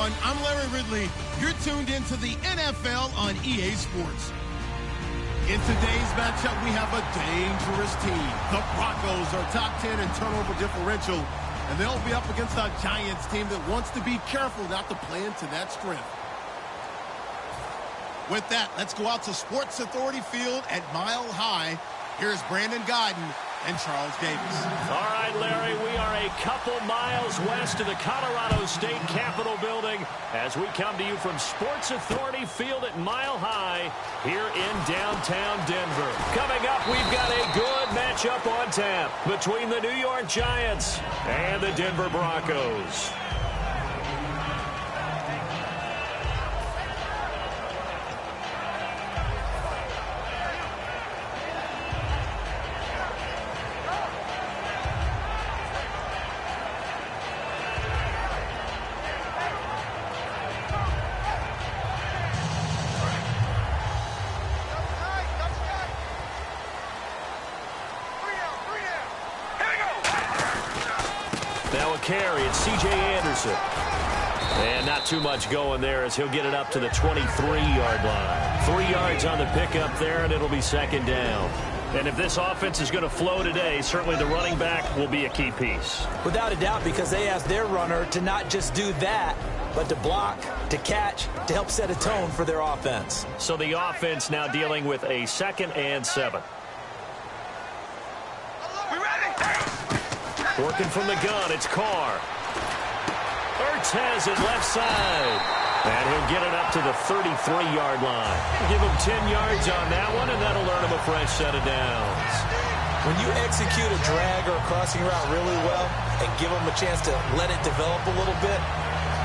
everyone. I'm Larry Ridley. You're tuned into the NFL on EA Sports. In today's matchup, we have a dangerous team. The Broncos are top 10 in turnover differential, and they'll be up against a Giants team that wants to be careful not to play into that strength. With that, let's go out to Sports Authority Field at Mile High. Here's Brandon Godden and Charles Davis. All right, Larry, we are a couple miles west of the Colorado State Capitol building as we come to you from Sports Authority Field at Mile High here in downtown Denver. Coming up, we've got a good matchup on tap between the New York Giants and the Denver Broncos. Now a carry, it's C.J. Anderson. And not too much going there as he'll get it up to the 23-yard line. 3 yards on the pickup there, and it'll be second down. And if this offense is going to flow today, certainly the running back will be a key piece. Without a doubt, because they asked their runner to not just do that, but to block, to catch, to help set a tone for their offense. So the offense now dealing with a 2nd and 7. Working from the gun, it's Carr. Ertz has it left side. And he'll get it up to the 33-yard line. Give him 10 yards on that one, and that'll earn him a fresh set of downs. When you execute a drag or a crossing route really well and give them a chance to let it develop a little bit,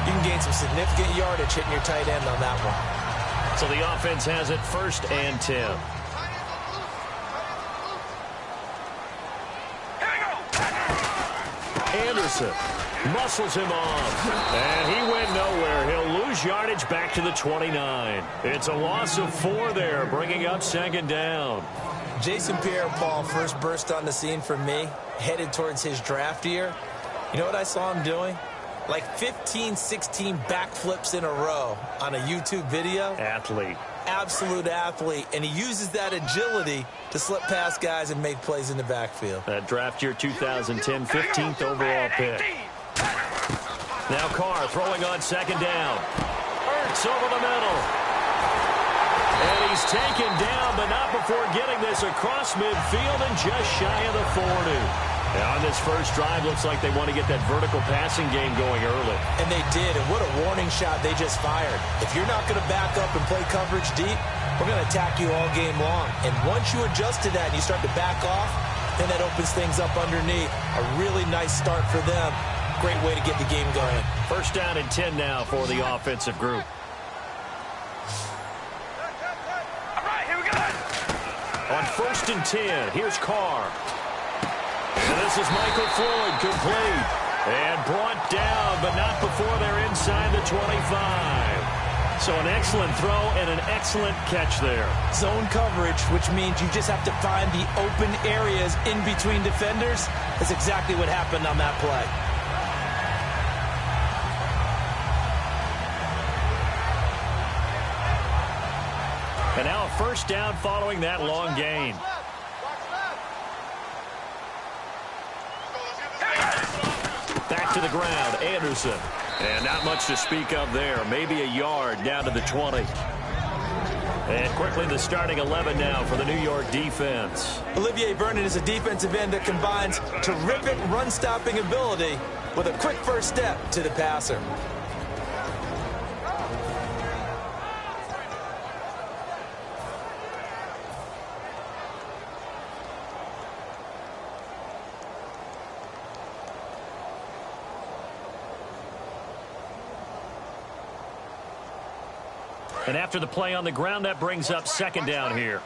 you can gain some significant yardage hitting your tight end on that one. So the offense has it 1st and 10. Anderson muscles him off, and he went nowhere. He'll lose yardage back to the 29. It's a loss of 4 there, bringing up 2nd down. Jason Pierre-Paul first burst on the scene for me, headed towards his draft year. You know what I saw him doing? Like 15, 16 backflips in a row on a YouTube video. Athlete. Absolute athlete, and he uses that agility to slip past guys and make plays in the backfield. That draft year 2010, 15th overall pick. Now Carr throwing on 2nd down. Ertz over the middle. And he's taken down, but not before getting this across midfield and just shy of the 40. Now on this first drive, looks like they want to get that vertical passing game going early. And they did, and what a warning shot they just fired. If you're not going to back up and play coverage deep, we're going to attack you all game long. And once you adjust to that and you start to back off, then that opens things up underneath. A really nice start for them. Great way to get the game going. 1st down and 10 now for the offensive group. All right, here we go. On 1st and 10, here's Carr. And this is Michael Floyd, complete. And brought down, but not before they're inside the 25. So an excellent throw and an excellent catch there. Zone coverage, which means you just have to find the open areas in between defenders. That's exactly what happened on that play. And now a 1st down following that long gain. Back to the ground, Anderson. And not much to speak of there. Maybe a yard down to the 20. And quickly the starting 11 now for the New York defense. Olivier Vernon is a defensive end that combines terrific run-stopping ability with a quick first step to the passer. And after the play on the ground, that brings up 2nd down here.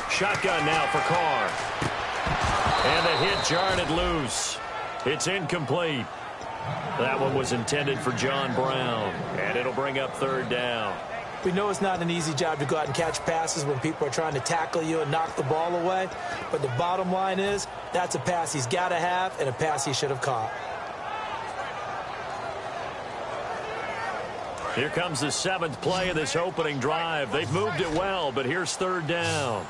Shotgun now for Carr. And the hit jarred it loose. It's incomplete. That one was intended for John Brown. And it'll bring up 3rd down. We know it's not an easy job to go out and catch passes when people are trying to tackle you and knock the ball away. But the bottom line is, that's a pass he's got to have and a pass he should have caught. Here comes the seventh play of this opening drive. They've moved it well, but here's third down.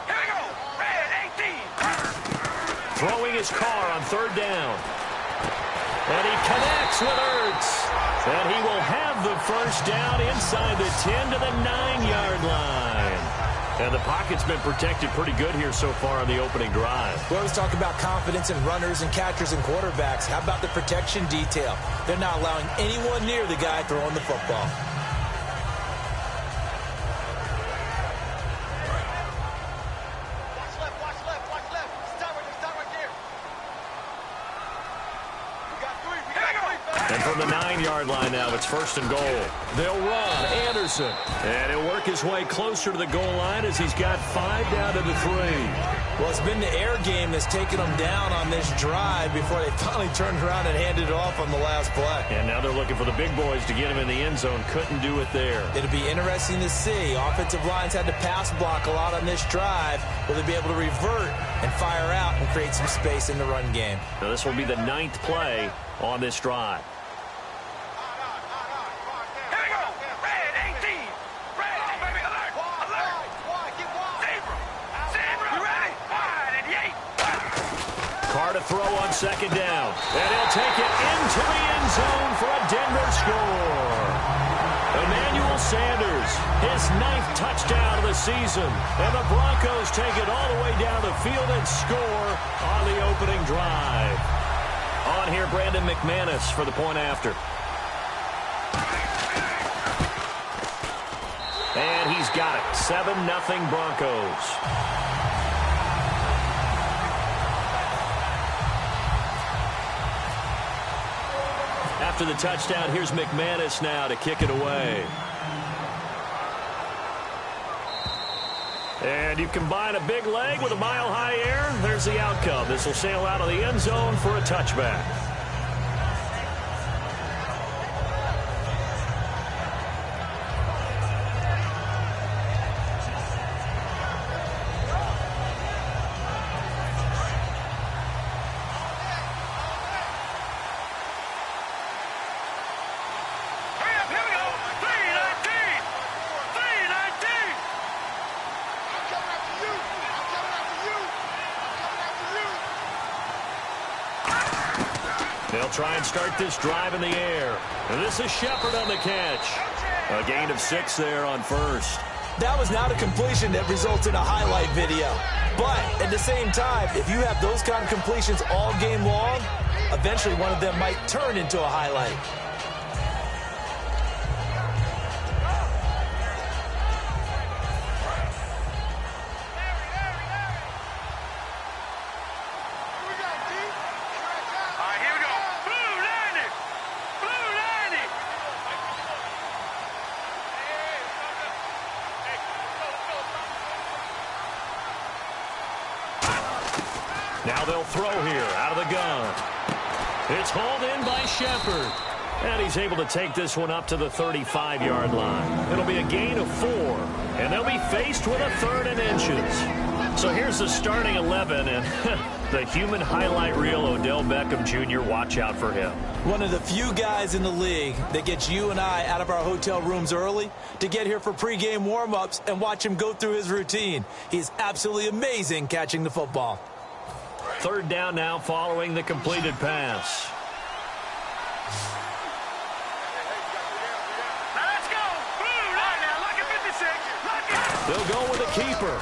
Here we go. Red 18. Throwing his car on third down. And he connects with Ertz. And he will have the first down inside the 10 to the 9-yard line. And the pocket's been protected pretty good here so far on the opening drive. We always talk about confidence in runners and catchers and quarterbacks. How about the protection detail? They're not allowing anyone near the guy throwing the football. And from the 9-yard line now, it's first and goal. They'll run. Anderson. And he'll work his way closer to the goal line as he's got 5 down to the 3. Well, it's been the air game that's taken them down on this drive before they finally turned around and handed it off on the last play. And now they're looking for the big boys to get him in the end zone. Couldn't do it there. It'll be interesting to see. Offensive lines had to pass block a lot on this drive. Will they be able to revert and fire out and create some space in the run game? Now this will be the 9th play on this drive. To throw on second down. And he'll take it into the end zone for a Denver score. Emmanuel Sanders, his 9th touchdown of the season. And the Broncos take it all the way down the field and score on the opening drive. On here, Brandon McManus for the point after. And he's got it. 7-0 Broncos. After the touchdown, here's McManus now to kick it away. And you combine a big leg with a mile-high air, there's the outcome. This will sail out of the end zone for a touchback. They'll try and start this drive in the air. And this is Shepard on the catch. A gain of 6 there on first. That was not a completion that results in a highlight video. But at the same time, if you have those kind of completions all game long, eventually one of them might turn into a highlight. Now they'll throw here out of the gun. It's hauled in by Shepard. And he's able to take this one up to the 35-yard line. It'll be a gain of 4. And they'll be faced with a 3rd and inches. So here's the starting 11. And the human highlight reel, Odell Beckham Jr., watch out for him. One of the few guys in the league that gets you and I out of our hotel rooms early to get here for pregame warm-ups and watch him go through his routine. He's absolutely amazing catching the football. 3rd down now following the completed pass. Let's go. Blue line now. Look at 56. They'll go with a keeper.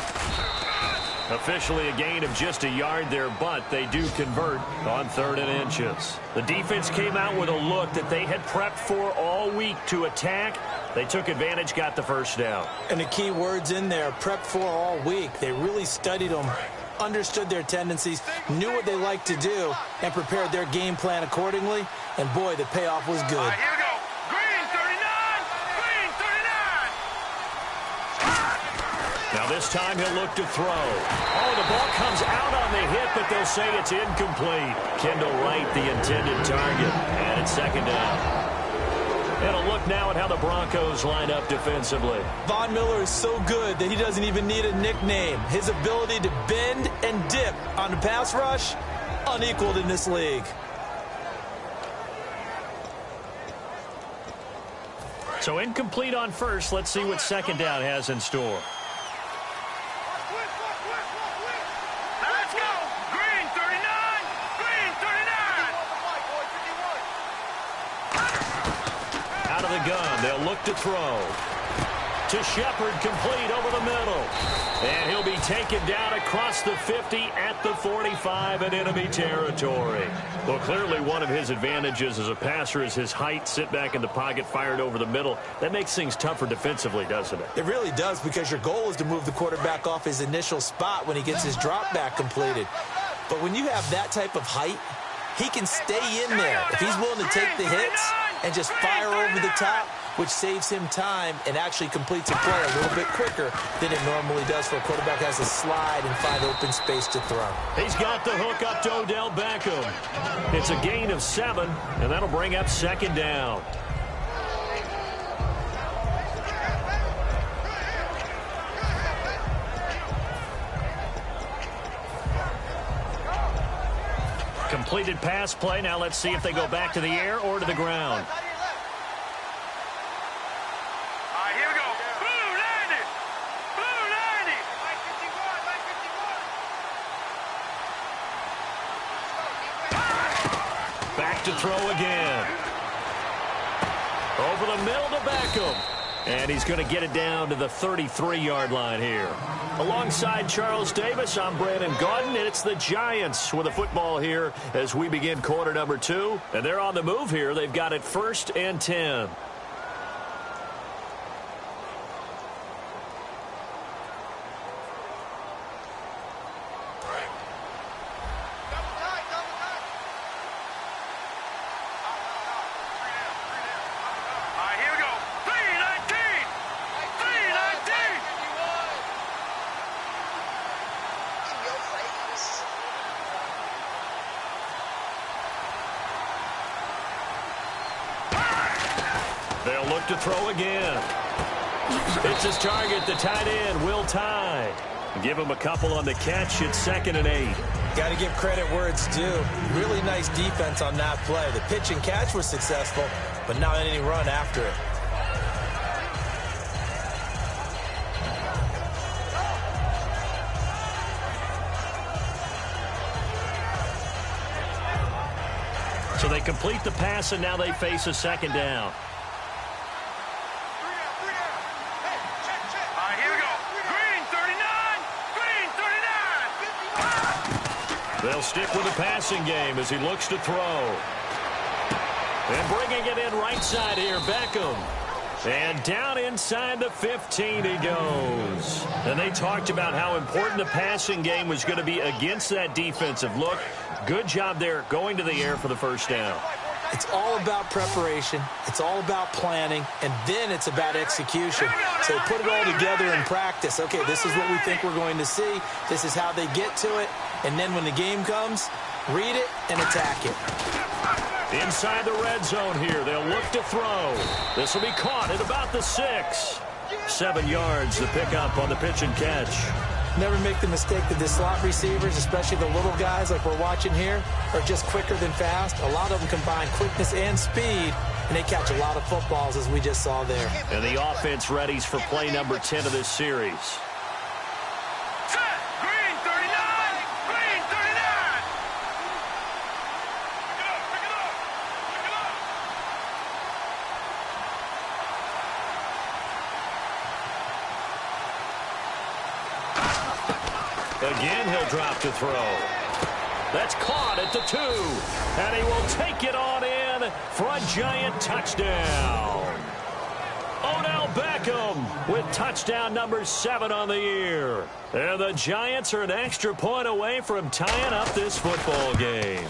Officially a gain of just a yard there, but they do convert on 3rd and inches. The defense came out with a look that they had prepped for all week to attack. They took advantage, got the first down. And the key words in there, prepped for all week. They really studied them, understood their tendencies, knew what they liked to do, and prepared their game plan accordingly. And, boy, the payoff was good. All right, here we go. Green 39. Green 39. Now this time he'll look to throw. Oh, the ball comes out on the hit, but they'll say it's incomplete. Kendall Wright, the intended target. And it's 2nd down. And a look now at how the Broncos line up defensively. Von Miller is so good that he doesn't even need a nickname. His ability to bend and dip on the pass rush, unequaled in this league. So incomplete on first. Let's see what second down has in store. Let's go. Green 39. Green 39. Out of the gun. They'll look to throw. To Shepard, complete over the middle. And he'll be taken down across the 50 at the 45 in enemy territory. Well, clearly one of his advantages as a passer is his height. Sit back in the pocket, fired over the middle. That makes things tougher defensively, doesn't it? It really does, because your goal is to move the quarterback off his initial spot when he gets his drop back completed. But when you have that type of height, he can stay in there if he's willing to take the hits and just fire over the top, which saves him time and actually completes a play a little bit quicker than it normally does for a quarterback who has to slide and find open space to throw. He's got the hook up to Odell Beckham. It's a gain of 7, and that'll bring up second down. Completed pass play. Now let's see if they go back to the air or to the ground. Here we go. Blue 90. Blue 90. Back to throw again. Over the middle to Beckham. And he's going to get it down to the 33-yard line here. Alongside Charles Davis, I'm Brandon Gaudin, and it's the Giants with the football here as we begin quarter number 2. And they're on the move here. They've got it 1st and 10. Here we go. 319. 319. They'll look to throw again. It's his target, the tight end, Will Tye. Give him a couple on the catch. It's 2nd and 8. Got to give credit where it's due. Really nice defense on that play. The pitch and catch was successful, but not any run after it. So they complete the pass, and now they face a second down. Here we go. Green 39. Green 39. They'll stick with the passing game as he looks to throw. And bringing it in right side here, Beckham. And down inside the 15 he goes. And they talked about how important the passing game was going to be against that defensive look. Good job there going to the air for the first down. It's all about preparation. It's all about planning. And then it's about execution. So they put it all together in practice. Okay, this is what we think we're going to see. This is how they get to it. And then when the game comes, read it and attack it. Inside the red zone here, they'll look to throw. This will be caught at about the 6. 7 yards to pick up on the pitch and catch. Never make the mistake that the slot receivers, especially the little guys like we're watching here, are just quicker than fast. A lot of them combine quickness and speed, and they catch a lot of footballs, as we just saw there. And the offense readies for play number 10 of this series. Set. Green 39. Green 39. Pick it up. Pick it up. Again, he'll drop to throw. That's caught at the 2. And he will take it on in for a Giant touchdown. Odell Beckham with touchdown number 7 on the year. And the Giants are an extra point away from tying up this football game.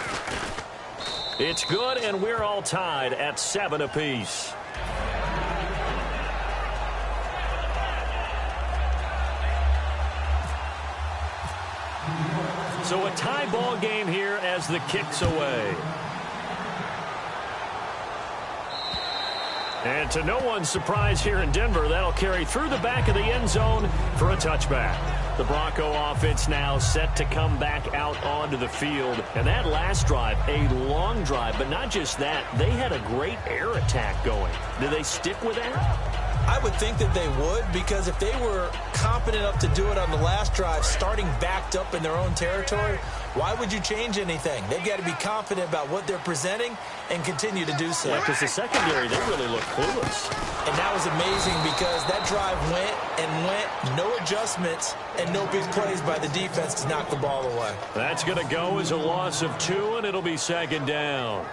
It's good, and we're all tied at 7 apiece. So a tie ball game here as the kick's away. And to no one's surprise here in Denver, that'll carry through the back of the end zone for a touchback. The Bronco offense now set to come back out onto the field. And that last drive, a long drive, but not just that, they had a great air attack going. Do they stick with that? I would think that they would, because if they were competent enough to do it on the last drive, starting backed up in their own territory, why would you change anything? They've got to be confident about what they're presenting and continue to do so. Yeah, because the secondary, they really look clueless. And that was amazing because that drive went and went, no adjustments and no big plays by the defense to knock the ball away. That's going to go as a loss of 2, and it'll be second down.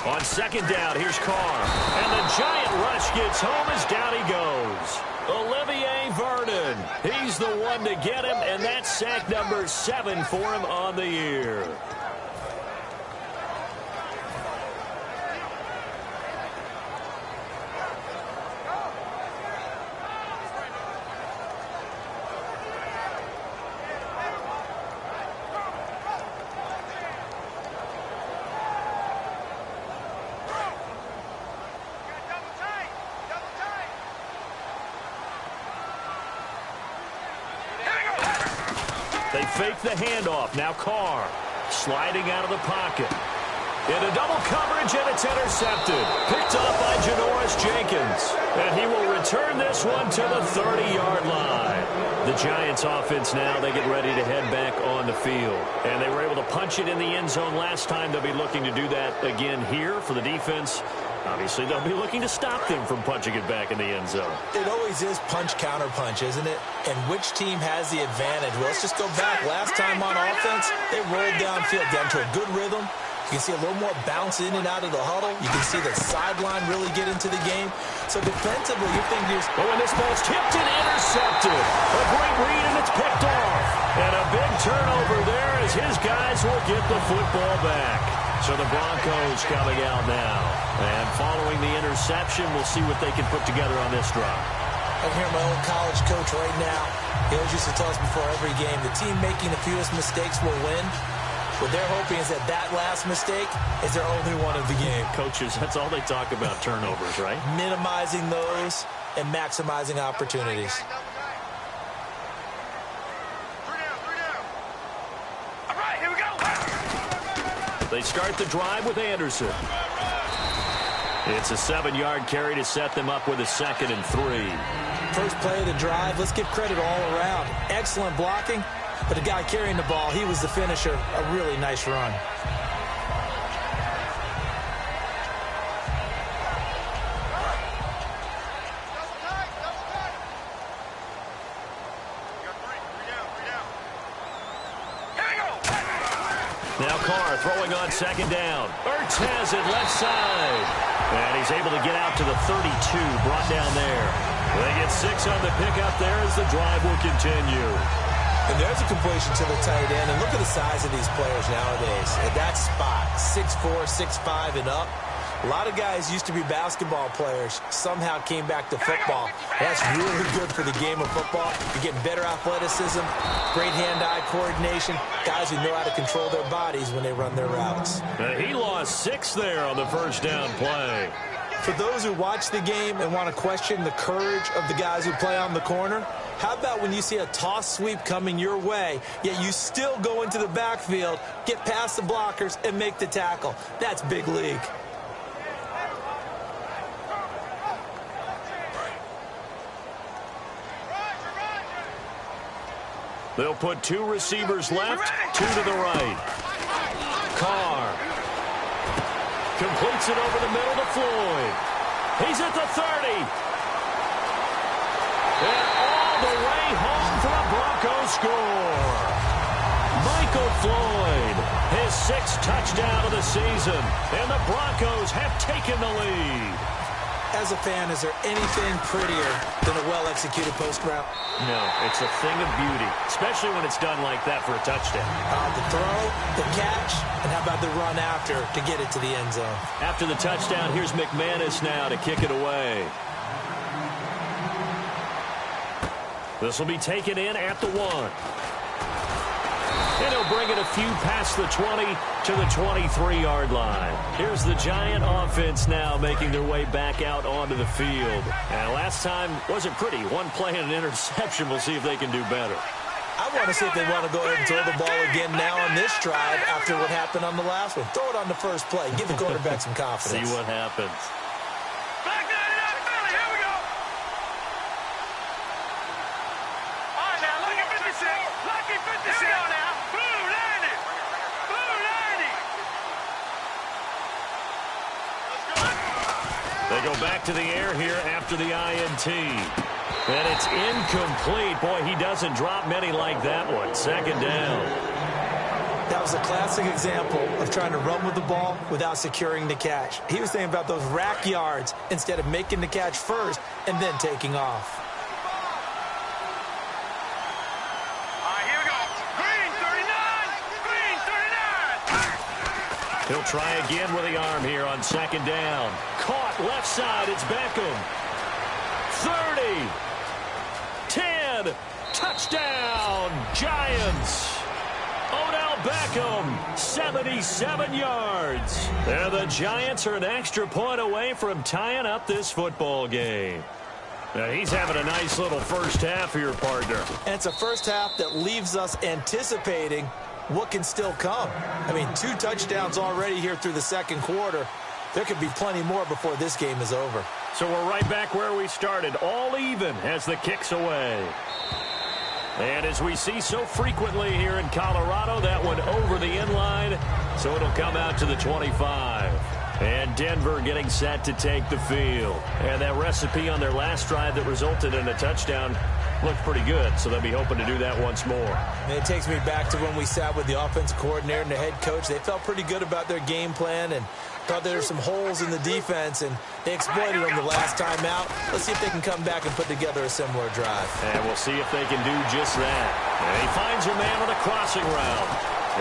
On second down, here's Carr. And the giant rush gets home as down he goes. Olivier Vernon. He's the one to get him, and that's sack number 7 for him on the year. They fake the handoff. Now Carr sliding out of the pocket. Into double coverage, and it's intercepted. Picked off by Janoris Jenkins. And he will return this one to the 30-yard line. The Giants offense now, they get ready to head back on the field. And they were able to punch it in the end zone last time. They'll be looking to do that again here for the defense. Obviously, they'll be looking to stop them from punching it back in the end zone. It always is punch-counter-punch, isn't it? And which team has the advantage? Well, let's just go back. Last time on offense, they rolled downfield, got into a good rhythm. You can see a little more bounce in and out of the huddle. You can see the sideline really get into the game. So defensively, you're thinking, oh, and this ball's tipped and intercepted. A great read, and it's picked off. And a big turnover there as his guys will get the football back. So the Broncos coming out now. And following the interception, we'll see what they can put together on this drive. I hear my old college coach right now. He always used to tell us before every game, the team making the fewest mistakes will win. What they're hoping is that that last mistake is their only one of the game. Coaches, that's all they talk about, turnovers, right? Minimizing those and maximizing opportunities. All right, here we go. They start the drive with Anderson. It's a 7-yard carry to set them up with a 2nd and 3. First play of the drive, let's give credit all around. Excellent blocking. But the guy carrying the ball, he was the finisher. A really nice run. Now Carr throwing on 2nd down. Ertz has it left side. And he's able to get out to the 32, brought down there. They get 6 on the pickup there as the drive will continue. And there's a completion to the tight end. And look at the size of these players nowadays. At that spot, 6'4", 6'5", and up. A lot of guys used to be basketball players, somehow came back to football. That's really good for the game of football. You're getting better athleticism, great hand-eye coordination, guys who know how to control their bodies when they run their routes. He lost 6 there on the first down play. For those who watch the game and want to question the courage of the guys who play on the corner, how about when you see a toss sweep coming your way, yet you still go into the backfield, get past the blockers, and make the tackle? That's big league. They'll put 2 receivers left, 2 to the right. Carr completes it over the middle to Floyd. He's at the 30. And all the way home for a Broncos score. Michael Floyd, his 6th touchdown of the season. And the Broncos have taken the lead. As a fan, is there anything prettier than a well-executed post route? No, it's a thing of beauty, especially when it's done like that for a touchdown. The throw, the catch, and how about the run after to get it to the end zone? After the touchdown, here's McManus now to kick it away. This will be taken in at the 1. And he'll bring it a few past the 20 to the 23-yard line. Here's the Giant offense now making their way back out onto the field. And last time wasn't pretty. One play and an interception. We'll see if they can do better. I want to see if they want to go ahead and throw the ball again now on this drive after what happened on the last one. Throw it on the first play. Give the quarterback some confidence. See what happens. Back to that Philly. Here we go. All right, now, lucky 56. Lucky 56. Here we go now. Blue 90. Blue 90. They go back to the air here after the INT. And it's incomplete. Boy, he doesn't drop many like that one. Second down. That was a classic example of trying to run with the ball without securing the catch. He was thinking about those rack yards instead of making the catch first and then taking off. All right, here we go. Green 39. Green 39. He'll try again with the arm here on second down. Caught left side. It's Beckham. 30. 10. Touchdown. Giants. Odell Beckham, 77 yards. And the Giants are an extra point away from tying up this football game. Now, he's having a nice little first half here, partner. And it's a first half that leaves us anticipating what can still come. I mean, 2 touchdowns already here through the second quarter. There could be plenty more before this game is over. So we're right back where we started, all even as the kick's away. And as we see so frequently here in Colorado, that one over the inline, so it'll come out to the 25. And Denver getting set to take the field. And that recipe on their last drive that resulted in a touchdown looked pretty good, so they'll be hoping to do that once more. And it takes me back to when we sat with the offensive coordinator and the head coach. They felt pretty good about their game plan and thought there were some holes in the defense, and they exploited them the last time out. Let's see if they can come back and put together a similar drive. And we'll see if they can do just that. And he finds a man on a crossing route.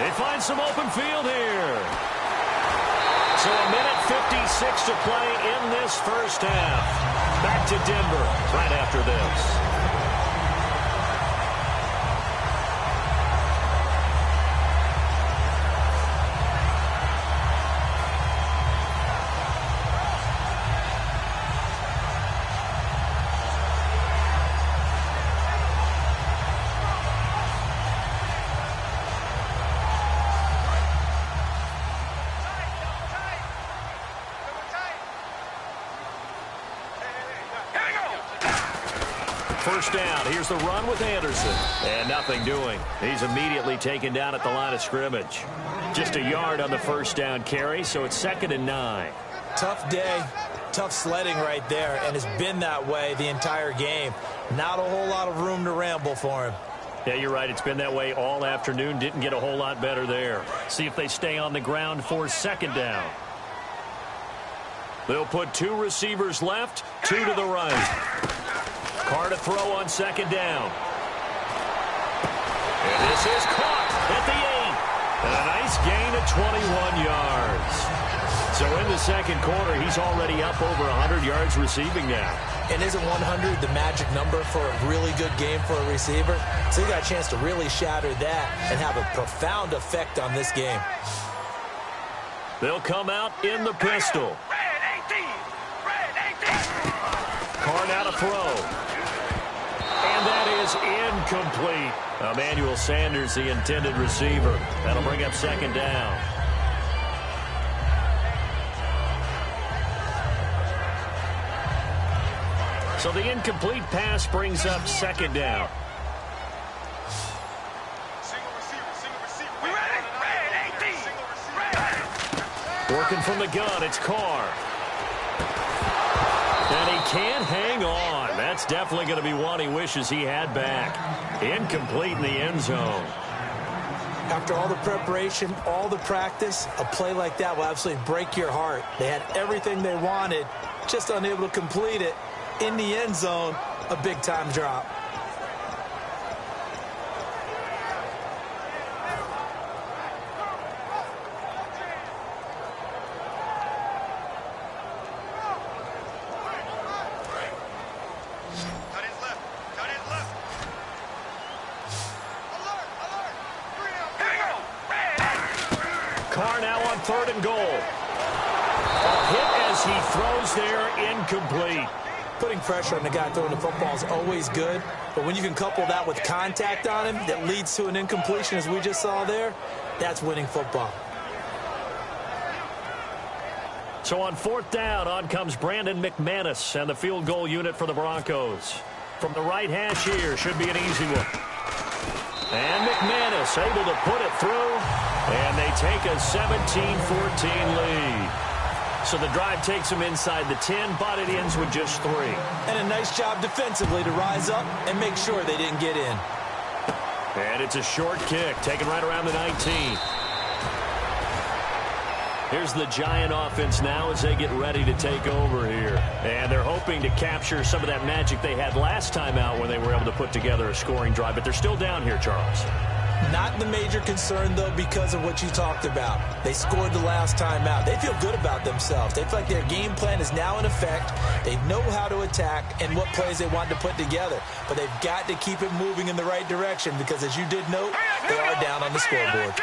They find some open field here. So a minute 56 to play in this first half. Back to Denver right after this. First down. Here's the run with Anderson. And nothing doing. He's immediately taken down at the line of scrimmage. Just a yard on the first down carry, so it's 2nd and 9. Tough day, tough sledding right there, and it's been that way the entire game. Not a whole lot of room to ramble for him. Yeah, you're right. It's been that way all afternoon. Didn't get a whole lot better there. See if they stay on the ground for 2nd down. They'll put 2 receivers left, 2 to the right. Carr to throw on 2nd down. And this is caught at the 8. And a nice gain of 21 yards. So in the second quarter, he's already up over 100 yards receiving now. And isn't 100 the magic number for a really good game for a receiver? So he got a chance to really shatter that and have a profound effect on this game. They'll come out in the pistol. Red 18. Red 18. Carr now to throw. And that is incomplete. Emmanuel Sanders, the intended receiver. That'll bring up 2nd down. So the incomplete pass brings up 2nd down. We ready? Red 18. Red. Working from the gun, it's Carr. And he can't hang on. That's definitely going to be one he wishes he had back. Incomplete in the end zone. After all the preparation, all the practice, a play like that will absolutely break your heart. They had everything they wanted, just unable to complete it. In the end zone, a big-time drop. Carr now on 3rd and goal. A hit as he throws there, incomplete. Putting pressure on the guy throwing the football is always good, but when you can couple that with contact on him that leads to an incompletion, as we just saw there, that's winning football. So on 4th down, on comes Brandon McManus and the field goal unit for the Broncos. From the right hash here, should be an easy one. And McManus able to put it through, and they take a 17-14 lead. So the drive takes them inside the 10, but it ends with just 3. And a nice job defensively to rise up and make sure they didn't get in. And it's a short kick, taken right around the 19. Here's the Giant offense now as they get ready to take over here. And they're hoping to capture some of that magic they had last time out when they were able to put together a scoring drive. But they're still down here, Charles. Not the major concern, though, because of what you talked about. They scored the last time out. They feel good about themselves. They feel like their game plan is now in effect. They know how to attack and what plays they want to put together. But they've got to keep it moving in the right direction because, as you did note, they are down on the scoreboard.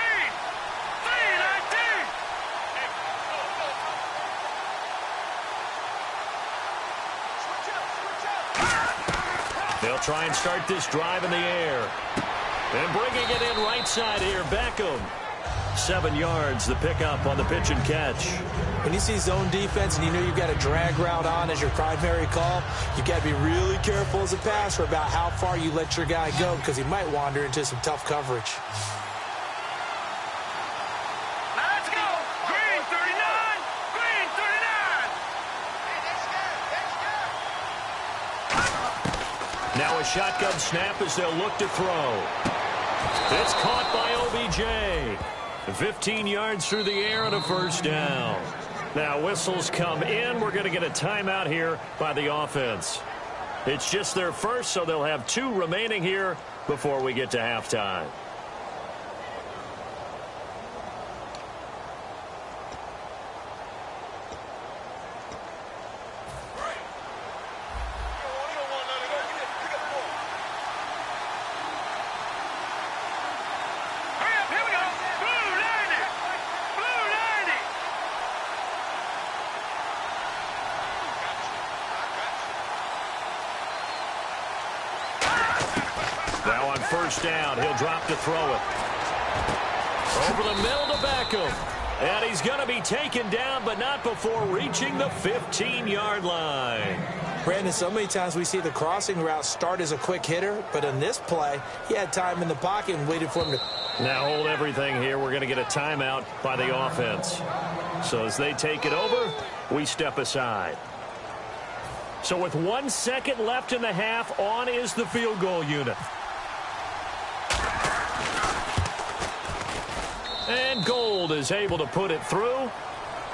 They'll try and start this drive in the air. And bringing it in right side here, Beckham. 7 yards, the pickup on the pitch and catch. When you see zone defense and you know you've got a drag route on as your primary call, you've got to be really careful as a passer about how far you let your guy go because he might wander into some tough coverage. Let's go! Green 39! Green 39! Now a shotgun snap as they'll look to throw. It's caught by OBJ. 15 yards through the air and a first down. Now whistles come in. We're going to get a timeout here by the offense. It's just their first, so they'll have 2 remaining here before we get to halftime. Now on first down, he'll drop to throw it. Over the middle to Beckham. And he's going to be taken down, but not before reaching the 15-yard line. Brandon, so many times we see the crossing route start as a quick hitter, but in this play, he had time in the pocket and waited for him to... Now hold everything here. We're going to get a timeout by the offense. So as they take it over, we step aside. So with 1 second left in the half, on is the field goal unit. And Gold is able to put it through.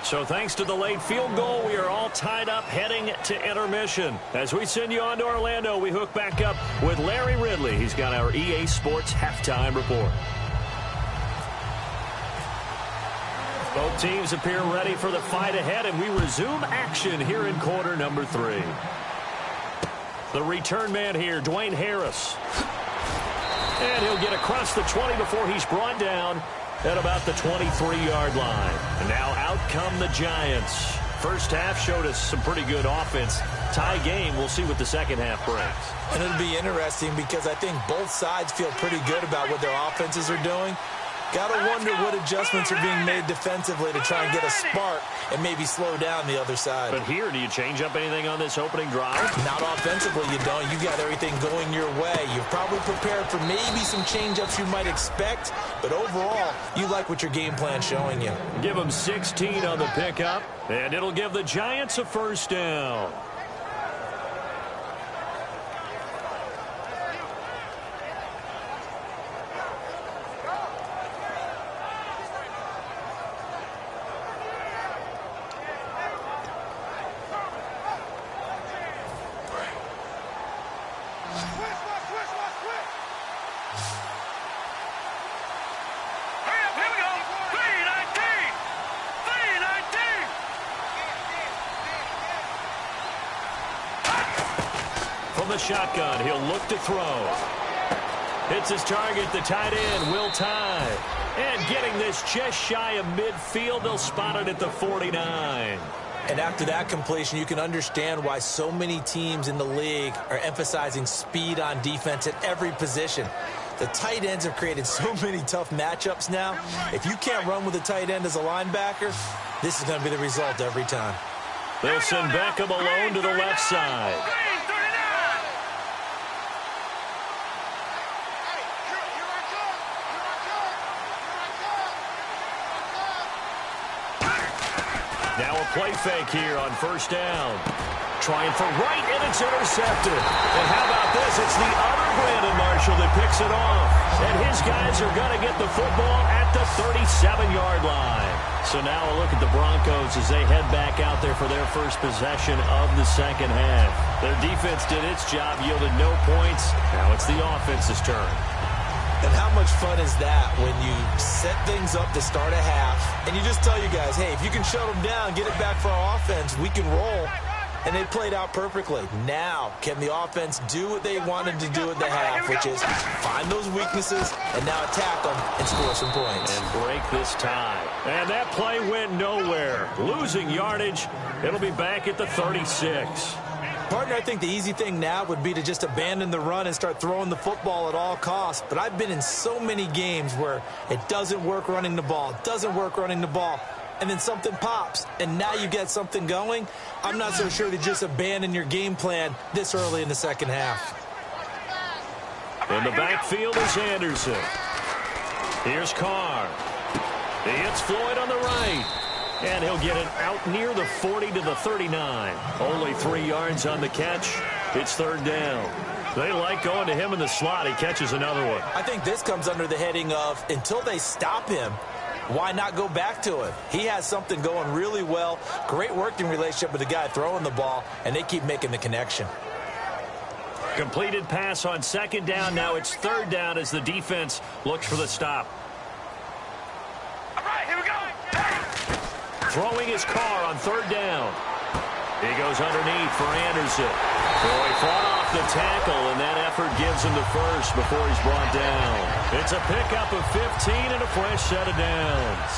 So thanks to the late field goal, we are all tied up heading to intermission. As we send you on to Orlando, we hook back up with Larry Ridley. He's got our EA Sports halftime report. Both teams appear ready for the fight ahead, and we resume action here in quarter number 3. The return man here, Dwayne Harris. And he'll get across the 20 before he's brought down at about the 23-yard line. And now out come the Giants. First half showed us some pretty good offense. Tie game, we'll see what the second half brings. And it'll be interesting because I think both sides feel pretty good about what their offenses are doing. Got to wonder what adjustments are being made defensively to try and get a spark and maybe slow down the other side. But here, do you change up anything on this opening drive? Not offensively, you don't. You got everything going your way. You've probably prepared for maybe some change-ups you might expect, but overall, you like what your game plan's showing you. Give them 16 on the pickup, and it'll give the Giants a first down. From the shotgun, he'll look to throw. Hits his target, the tight end, Will Tye. And getting this just shy of midfield, they'll spot it at the 49. And after that completion, you can understand why so many teams in the league are emphasizing speed on defense at every position. The tight ends have created so many tough matchups now. If you can't run with a tight end as a linebacker, this is going to be the result every time. They'll send Beckham alone to the left side. Now a play fake here on first down. Trying for right, and it's intercepted. And how about this? It's the other Brandon Marshall that picks it off. And his guys are going to get the football at the 37-yard line. So now a look at the Broncos as they head back out there for their first possession of the second half. Their defense did its job, yielded no points. Now it's the offense's turn. And how much fun is that when you set things up to start a half and you just tell you guys, hey, if you can shut them down, get it back for our offense, we can roll. And they played out perfectly. Now, can the offense do what they wanted to do at the half, which is find those weaknesses and now attack them and score some points. And break this tie. And that play went nowhere. Losing yardage. It'll be back at the 36. Partner, I think the easy thing now would be to just abandon the run and start throwing the football at all costs. But I've been in so many games where it doesn't work running the ball, and then something pops, and now you get something going. I'm not so sure to just abandon your game plan this early in the second half. In the backfield is Anderson. Here's Carr. He hits Floyd on the right. And he'll get it out near the 40 to the 39. Only 3 yards on the catch. It's third down. They like going to him in the slot. He catches another one. I think this comes under the heading of until they stop him, why not go back to it? He has something going really well. Great working relationship with the guy throwing the ball, and they keep making the connection. Completed pass on second down. Now it's third down as the defense looks for the stop. All right, here we go. Throwing his Carr on third down. He goes underneath for Anderson. Boy, fought off the tackle, and that effort gives him the first before he's brought down. It's a pickup of 15 and a fresh set of downs.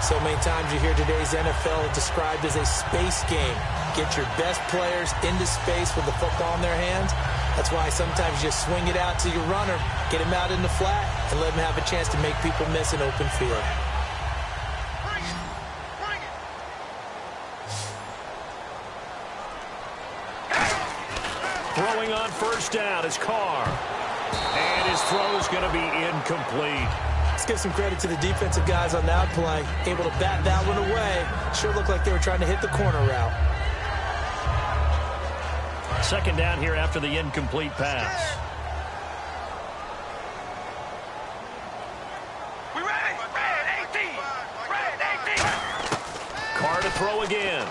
So many times you hear today's NFL described as a space game. Get your best players into space with the football in their hands. That's why sometimes you swing it out to your runner, get him out in the flat, and let him have a chance to make people miss an open field. Throwing on first down is Carr. And his throw is going to be incomplete. Let's give some credit to the defensive guys on that play. Able to bat that one away. Sure looked like they were trying to hit the corner route. Second down here after the incomplete pass. We ready? Red 18. Red 18. Carr to throw again.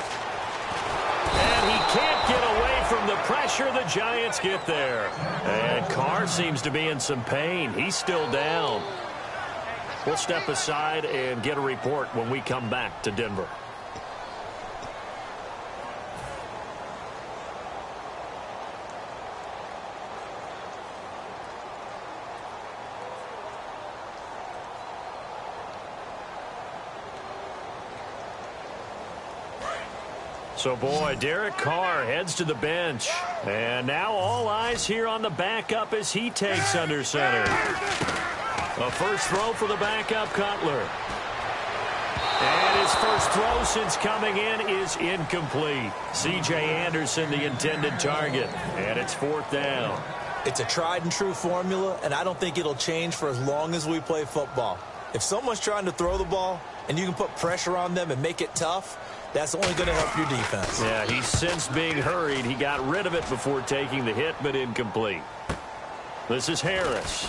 And he can't get away from the pressure. The Giants get there. And Carr seems to be in some pain. He's still down. We'll step aside and get a report when we come back to Denver. So, boy, Derek Carr heads to the bench. And now all eyes here on the backup as he takes under center. A first throw for the backup, Cutler. And his first throw since coming in is incomplete. C.J. Anderson, the intended target. And it's fourth down. It's a tried-and-true formula, and I don't think it'll change for as long as we play football. If someone's trying to throw the ball and you can put pressure on them and make it tough, that's only going to help your defense. Yeah, he's since being hurried. He got rid of it before taking the hit, but incomplete. This is Harris.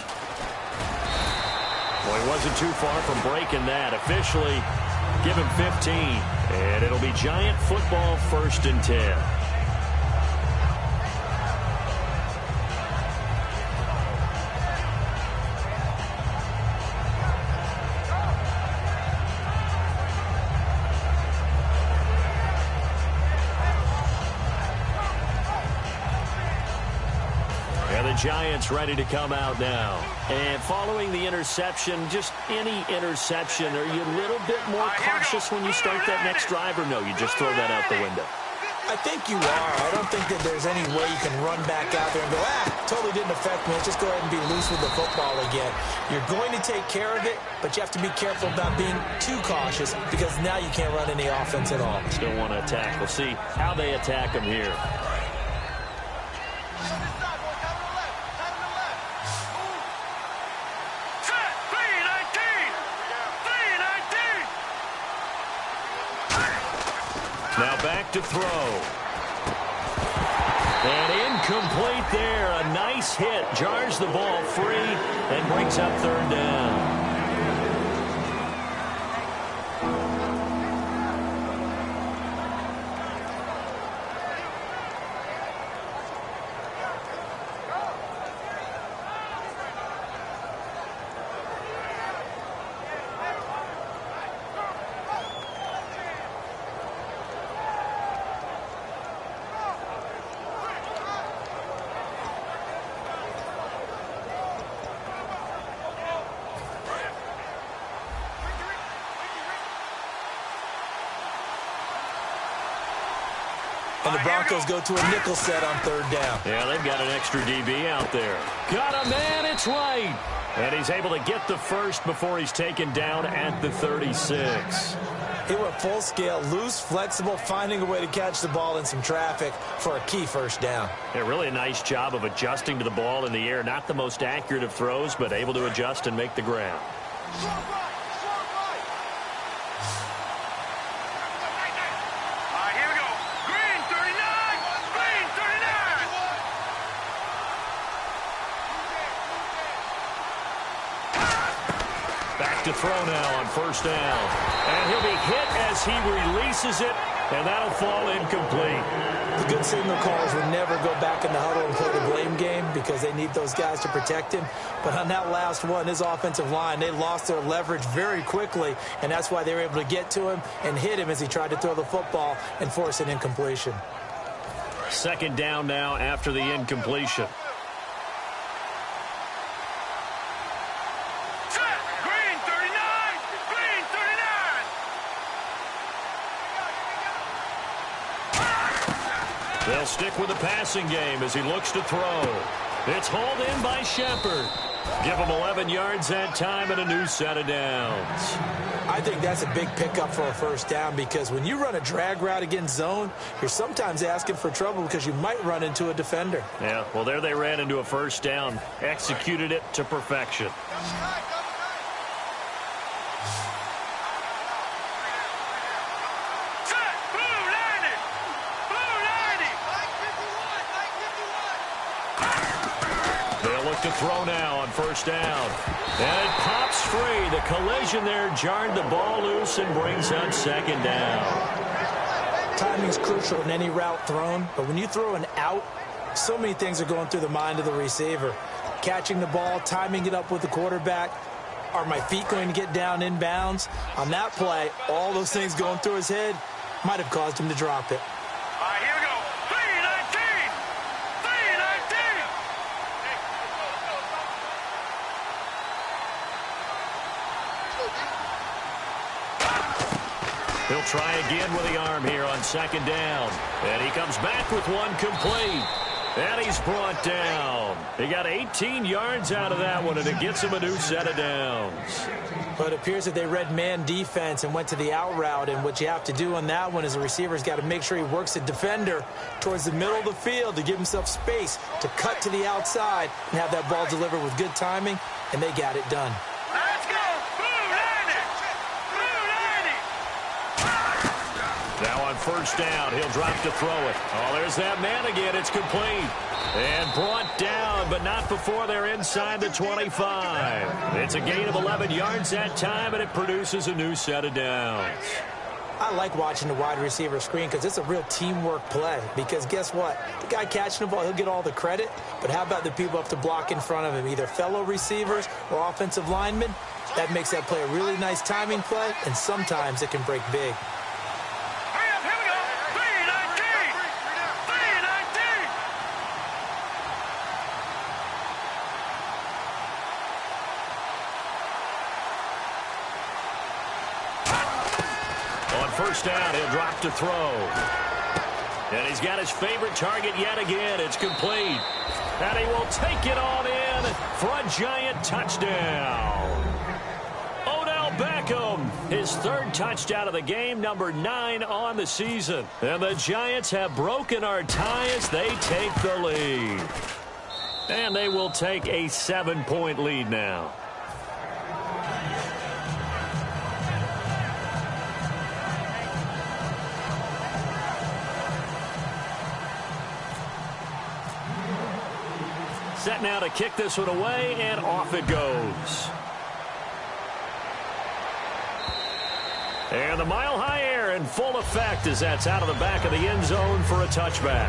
Well, he wasn't too far from breaking that. Officially, give him 15. And it'll be Giant football, 1st and 10. Giants ready to come out now. And following the interception, just any interception, are you a little bit more cautious when you start that next drive, or no, you just throw that out the window? I think you are. I don't think that there's any way you can run back out there and go, totally didn't affect me. Let's just go ahead and be loose with the football again. You're going to take care of it, but you have to be careful about being too cautious because now you can't run any offense at all. Still want to attack. We'll see how they attack them here. Now back to throw. And incomplete there. A nice hit. Jars the ball free and brings up third down. And the Broncos go to a nickel set on third down. Yeah, they've got an extra DB out there. Got a man, it's right. And he's able to get the first before he's taken down at the 36. He went full scale, loose, flexible, finding a way to catch the ball in some traffic for a key first down. Yeah, really a nice job of adjusting to the ball in the air. Not the most accurate of throws, but able to adjust and make the grab. To throw now on first down. And he'll be hit as he releases it, and that'll fall incomplete. The good signal callers would never go back in the huddle and play the blame game because they need those guys to protect him. But on that last one, his offensive line, they lost their leverage very quickly, and that's why they were able to get to him and hit him as he tried to throw the football and force an incompletion. Second down now after the incompletion. They'll stick with the passing game as he looks to throw. It's hauled in by Shepard. Give him 11 yards that time and a new set of downs. I think that's a big pickup for a first down because when you run a drag route against zone, you're sometimes asking for trouble because you might run into a defender. Yeah, well, there they ran into a first down. Executed it to perfection. To throw now on first down. And it pops free. The collision there jarred the ball loose and brings up second down. Timing's crucial in any route thrown, but when you throw an out, so many things are going through the mind of the receiver. Catching the ball, timing it up with the quarterback. Are my feet going to get down in bounds? On that play, all those things going through his head might have caused him to drop it. He'll try again with the arm here on second down. And he comes back with one complete. And he's brought down. He got 18 yards out of that one, and it gets him a new set of downs. But it appears that they read man defense and went to the out route. And what you have to do on that one is the receiver's got to make sure he works the defender towards the middle of the field to give himself space to cut to the outside and have that ball delivered with good timing. And they got it done. Now on first down, he'll drop to throw it. Oh, there's that man again. It's complete. And brought down, but not before they're inside the 25. It's a gain of 11 yards that time, and it produces a new set of downs. I like watching the wide receiver screen because it's a real teamwork play. Because guess what? The guy catching the ball, he'll get all the credit. But how about the people up to block in front of him, either fellow receivers or offensive linemen? That makes that play a really nice timing play, and sometimes it can break big. first down. He'll drop to throw. And he's got his favorite target yet again. It's complete. And he will take it on in for a giant touchdown. Odell Beckham, his third touchdown of the game, number 9 on the season. And the Giants have broken our tie as they take the lead. And they will take a 7-point lead now. Set now to kick this one away, and off it goes. And the mile-high air in full effect as that's out of the back of the end zone for a touchback.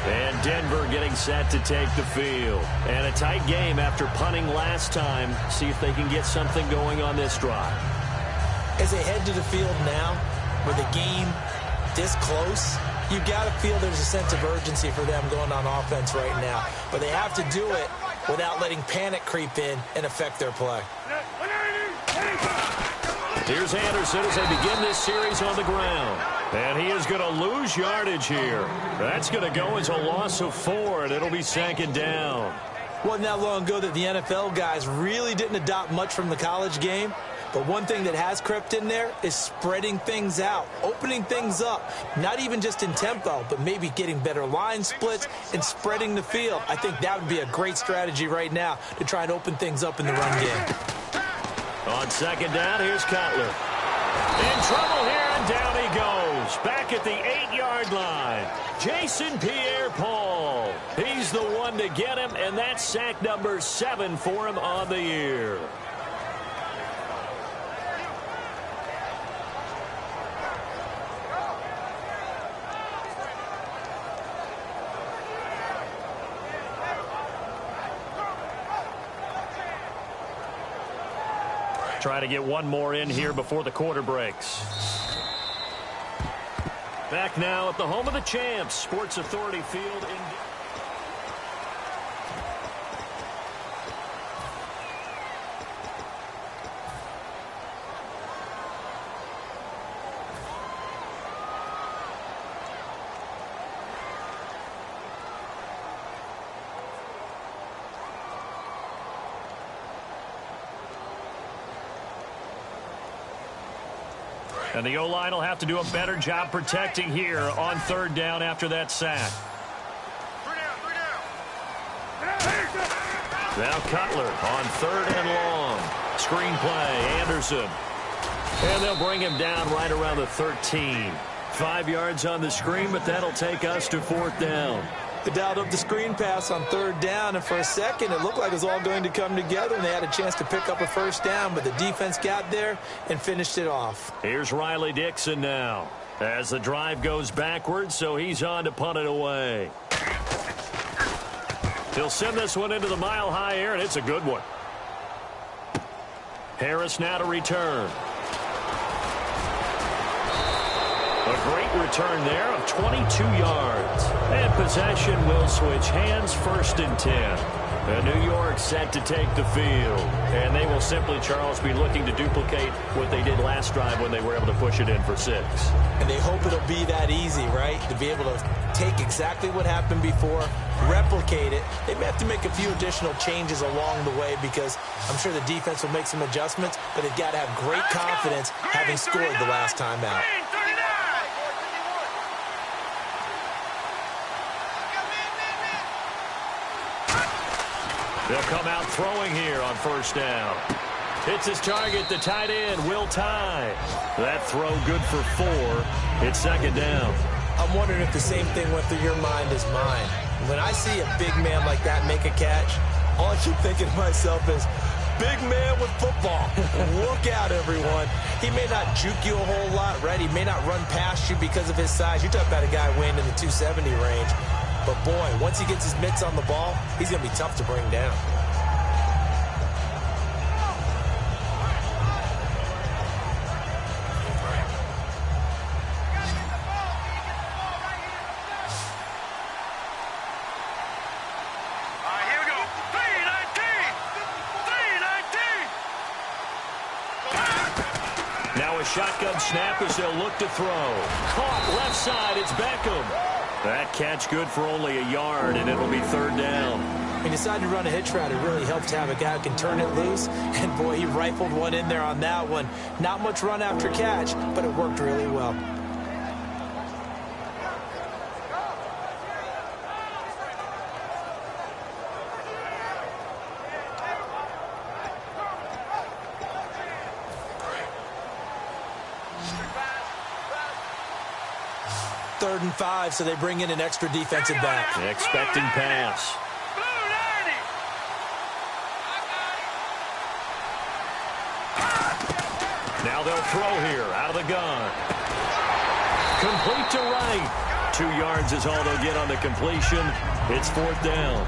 And Denver getting set to take the field. And a tight game after punting last time. See if they can get something going on this drive. As they head to the field now, with the game this close, you got to feel there's a sense of urgency for them going on offense right now. But they have to do it without letting panic creep in and affect their play. Here's Anderson as they begin this series on the ground. And he is going to lose yardage here. That's going to go as a loss of 4, and it'll be 2nd down. Wasn't that long ago that the NFL guys really didn't adopt much from the college game. But one thing that has crept in there is spreading things out, opening things up, not even just in tempo, but maybe getting better line splits and spreading the field. I think that would be a great strategy right now to try and open things up in the run game. On 2nd down, here's Cutler. In trouble here, and down he goes. Back at the 8-yard line. Jason Pierre-Paul. He's the one to get him, and that's sack number 7 for him on the year. Try to get one more in here before the quarter breaks. Back now at the home of the champs, Sports Authority Field in... And the O-line will have to do a better job protecting here on 3rd down after that sack. Now Cutler on 3rd and long. Screen play, Anderson. And they'll bring him down right around the 13. 5 yards on the screen, but that'll take us to 4th down. They dialed up the screen pass on 3rd down, and for a second it looked like it was all going to come together, and they had a chance to pick up a 1st down, but the defense got there and finished it off. Here's Riley Dixon now as the drive goes backwards, so he's on to punt it away. He'll send this one into the mile-high air, and it's a good one. Harris now to return. A great return there of 22 yards. And possession will switch hands, 1st and 10. And New York set to take the field. And they will simply, Charles, be looking to duplicate what they did last drive when they were able to push it in for 6. And they hope it'll be that easy, right? To be able to take exactly what happened before, replicate it. They may have to make a few additional changes along the way because I'm sure the defense will make some adjustments, but they've got to have great confidence having scored the last time out. They'll come out throwing here on 1st down. Hits his target, the tight end, Will Tye. That throw good for 4. It's 2nd down. I'm wondering if the same thing went through your mind as mine. When I see a big man like that make a catch, all I keep thinking to myself is, big man with football. Look out, everyone. He may not juke you a whole lot, right? He may not run past you because of his size. You're talking about a guy weighing in the 270 range. But, boy, once he gets his mitts on the ball, he's going to be tough to bring down. shotgun snap as they'll look to throw. Caught left side, it's Beckham. That catch good for only a yard, and it'll be third down. He decided to run a hitch route. It really helps to have a guy who can turn it loose. And, boy, he rifled one in there on that one. Not much run after catch, but it worked really well. Third and 5, so they bring in an extra defensive back. Expecting pass. Now they'll throw here out of the gun. Complete to right. 2 yards is all they'll get on the completion. It's fourth down.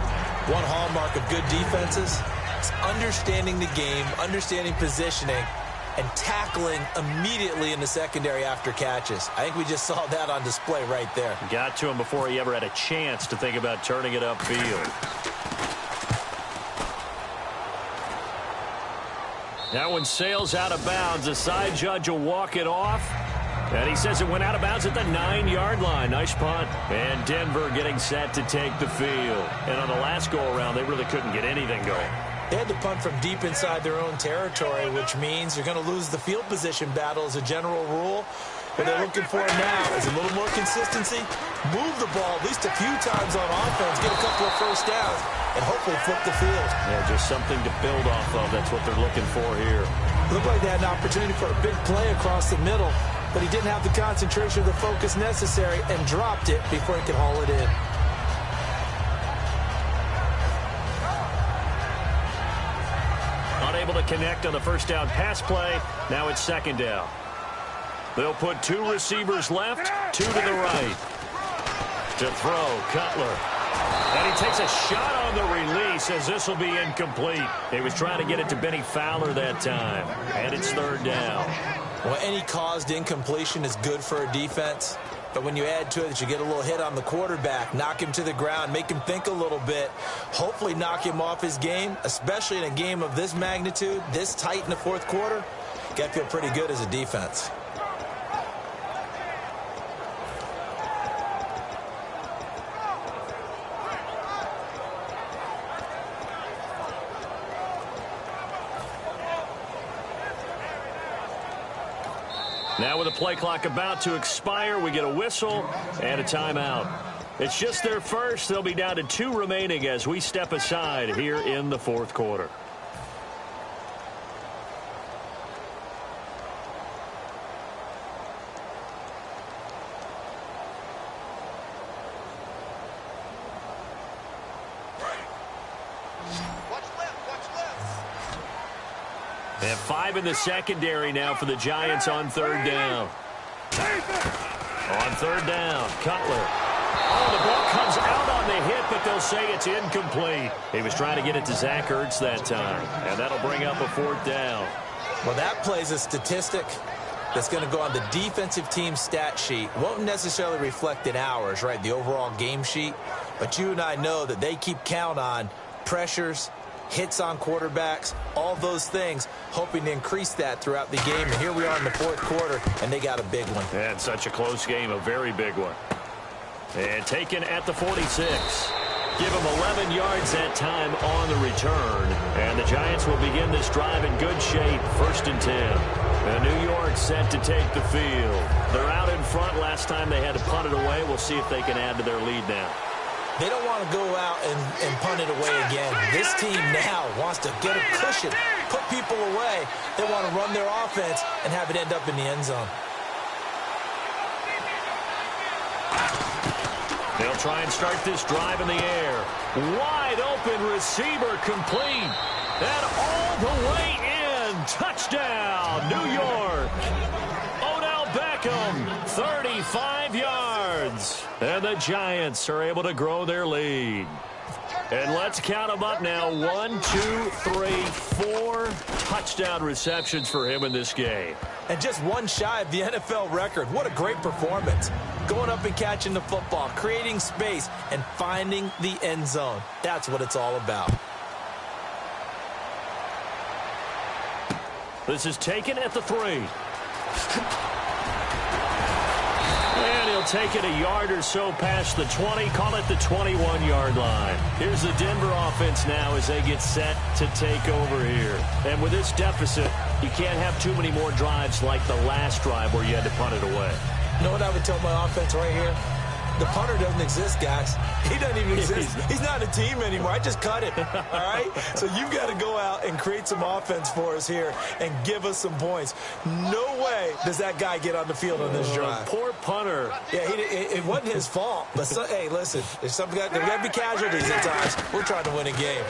One hallmark of good defenses is understanding the game, understanding positioning, and tackling immediately in the secondary after catches. I think we just saw that on display right there. Got to him before he ever had a chance to think about turning it upfield. That one sails out of bounds. The side judge will walk it off. And he says it went out of bounds at the 9-yard line. Nice punt. And Denver getting set to take the field. And on the last go-around, they really couldn't get anything going. They had to punt from deep inside their own territory, which means you're going to lose the field position battle as a general rule. What they're looking for now is a little more consistency, move the ball at least a few times on offense, get a couple of first downs, and hopefully flip the field. Yeah, just something to build off of. That's what they're looking for here. Looked like they had an opportunity for a big play across the middle, but he didn't have the concentration or the focus necessary and dropped it before he could haul it in. Unable to connect on the first down pass play. Now it's second down. They'll put 2 receivers left, 2 to the right. To throw, Cutler. And he takes a shot on the release as this will be incomplete. He was trying to get it to Benny Fowler that time. And it's third down. Well, any caused incompletion is good for a defense. But when you add to it that you get a little hit on the quarterback, knock him to the ground, make him think a little bit, hopefully knock him off his game, especially in a game of this magnitude, this tight in the fourth quarter, you got to feel pretty good as a defense. Now with the play clock about to expire, we get a whistle and a timeout. It's just their first. They'll be down to 2 remaining as we step aside here in the fourth quarter. They have 5 in the secondary now for the Giants on third down. On third down, Cutler. Oh, the ball comes out on the hit, but they'll say it's incomplete. He was trying to get it to Zach Ertz that time, and that'll bring up a fourth down. Well, that plays a statistic that's going to go on the defensive team stat sheet. Won't necessarily reflect in ours, right, the overall game sheet. But you and I know that they keep count on pressures, hits on quarterbacks, all those things, hoping to increase that throughout the game. And here we are in the fourth quarter, and they got a big one. And such a close game, a very big one. And taken at the 46. Give him 11 yards that time on the return. And the Giants will begin this drive in good shape, 1st and 10. And New York set to take the field. They're out in front. Last time they had to punt it away. We'll see if they can add to their lead now. They don't want to go out and punt it away again. This team now wants to get a cushion, put people away. They want to run their offense and have it end up in the end zone. They'll try and start this drive in the air. Wide open receiver complete. And all the way in. Touchdown, New York. Odell Beckham, 35 yards. And the Giants are able to grow their lead. And let's count them up now. 1, 2, 3, 4 touchdown receptions for him in this game. And just one shy of the NFL record. What a great performance. Going up and catching the football, creating space, and finding the end zone. That's what it's all about. This is taken at the 3. And he'll take it a yard or so past the 20, call it the 21-yard line. Here's the Denver offense now as they get set to take over here. And with this deficit, you can't have too many more drives like the last drive where you had to punt it away. You know what I would tell my offense right here? The punter doesn't exist, guys. He doesn't even exist. He's not a team anymore. I just cut him, all right? So you've got to go out and create some offense for us here and give us some points. No way does that guy get on the field on this drive. Poor punter. Yeah, it wasn't his fault. But, hey, listen, there's got to be casualties at times. We're trying to win a game.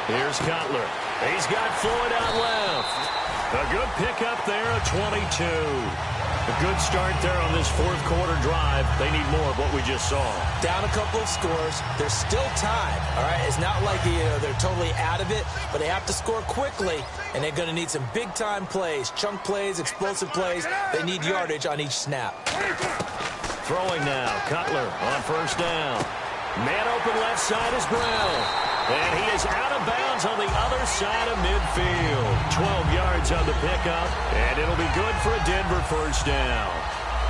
Here's Cutler. He's got Floyd out left. A good pickup there, a 22. A good start there on this fourth quarter drive. They need more of what we just saw. Down a couple of scores. There's still time, all right? It's not like they're totally out of it, but they have to score quickly, and they're going to need some big-time plays, chunk plays, explosive plays. They need yardage on each snap. Throwing now. Cutler on first down. Man open left side is Brown. And he is out of bounds on the other side of midfield. 12 yards on the pickup, and it'll be good for a Denver first down.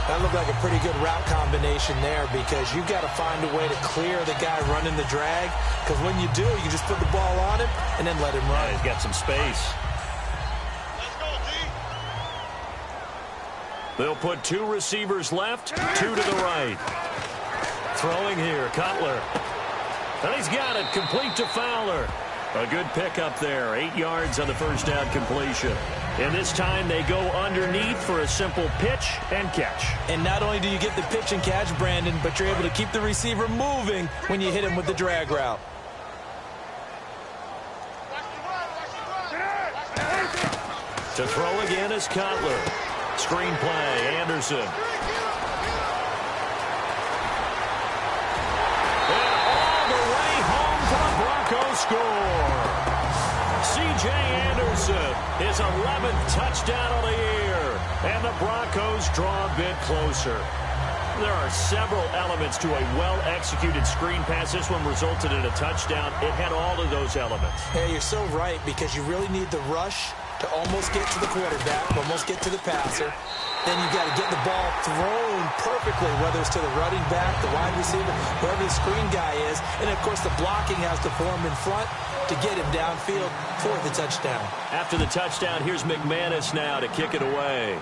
That looked like a pretty good route combination there because you've got to find a way to clear the guy running the drag. Because when you do, you just put the ball on him and then let him run. Yeah, he's got some space. Let's go, G. They'll put two receivers left, two to the right. Throwing here, Cutler. And he's got it, complete to Fowler. A good pickup there, 8 yards on the first down completion. And this time they go underneath for a simple pitch and catch. And not only do you get the pitch and catch, Brandon, but you're able to keep the receiver moving when you hit him with the drag route. To throw again is Cutler. Screen play, Anderson. Broncos score. C.J. Anderson, his 11th touchdown of the year. And the Broncos draw a bit closer. There are several elements to a well-executed screen pass. This one resulted in a touchdown. It had all of those elements. Hey, you're so right because you really need the rush to almost get to the quarterback, almost get to the passer. Then you've got to get the ball thrown perfectly, whether it's to the running back, the wide receiver, wherever the screen guy is. And, of course, the blocking has to form in front to get him downfield for the touchdown. After the touchdown, here's McManus now to kick it away.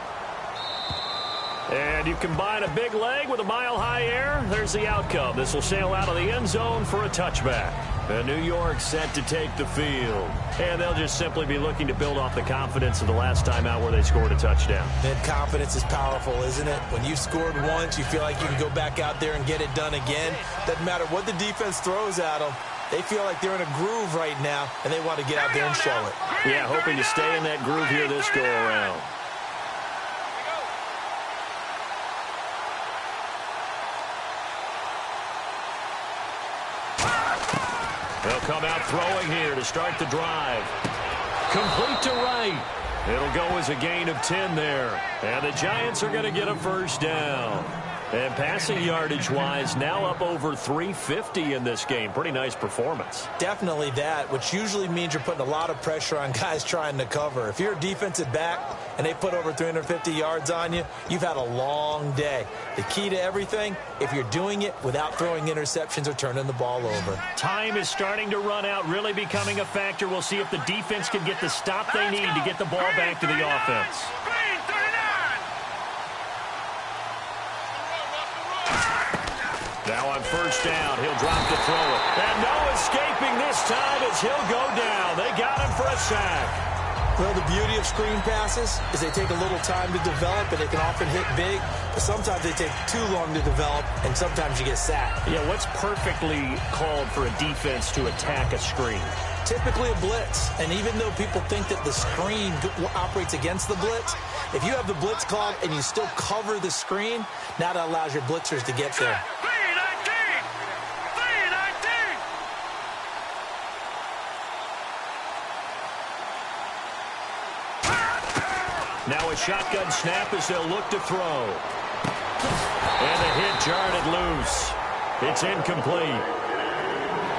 And you combine a big leg with a mile-high air, there's the outcome. This will sail out of the end zone for a touchback. And New York set to take the field. And they'll just simply be looking to build off the confidence of the last time out where they scored a touchdown. That confidence is powerful, isn't it? When you scored once, you feel like you can go back out there and get it done again. Doesn't matter what the defense throws at them. They feel like they're in a groove right now, and they want to get out there and show it. Yeah, hoping to stay in that groove here this go-around. They'll come out throwing here to start the drive. Complete to right. It'll go as a gain of 10 there. And the Giants are going to get a first down. And passing yardage-wise, now up over 350 in this game. Pretty nice performance. Definitely that, which usually means you're putting a lot of pressure on guys trying to cover. If you're a defensive back and they put over 350 yards on you, you've had a long day. The key to everything, if you're doing it without throwing interceptions or turning the ball over. Time is starting to run out, really becoming a factor. We'll see if the defense can get the stop they need to get the ball back to the offense. Now on first down, he'll drop to throw it. And no escaping this time as he'll go down. They got him for a sack. Well, the beauty of screen passes is they take a little time to develop, and they can often hit big, but sometimes they take too long to develop, and sometimes you get sacked. Yeah, what's perfectly called for a defense to attack a screen? Typically a blitz, and even though people think that the screen operates against the blitz, if you have the blitz called and you still cover the screen, now that allows your blitzers to get there. Now a shotgun snap as they'll look to throw. And the hit jarred it loose. It's incomplete.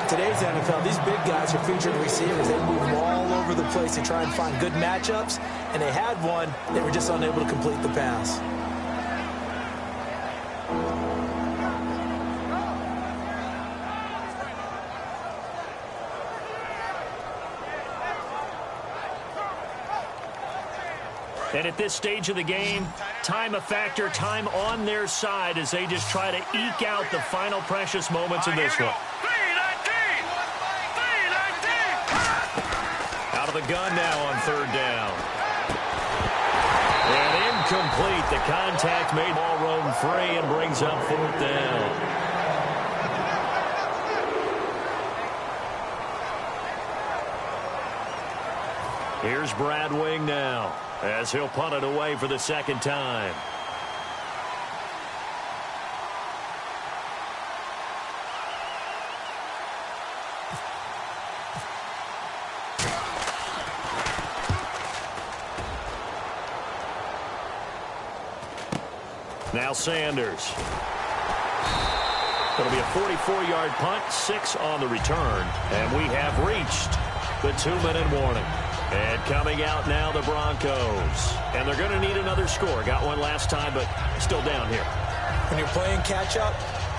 today's NFL, these big guys are featured receivers. They move all over the place to try and find good matchups, and they had one. They were just unable to complete the pass. And at this stage of the game, time a factor, time on their side as they just try to eke out the final precious moments in this one. Out of the gun now on third down. And incomplete. The contact made ball roam free and brings up fourth down. Here's Brad Wing now, as he'll punt it away for the second time. Now Sanders. It'll be a 44-yard punt, 6 on the return, and we have reached the 2-minute warning. And coming out now, the Broncos. And they're going to need another score. Got one last time, but still down here. When you're playing catch-up,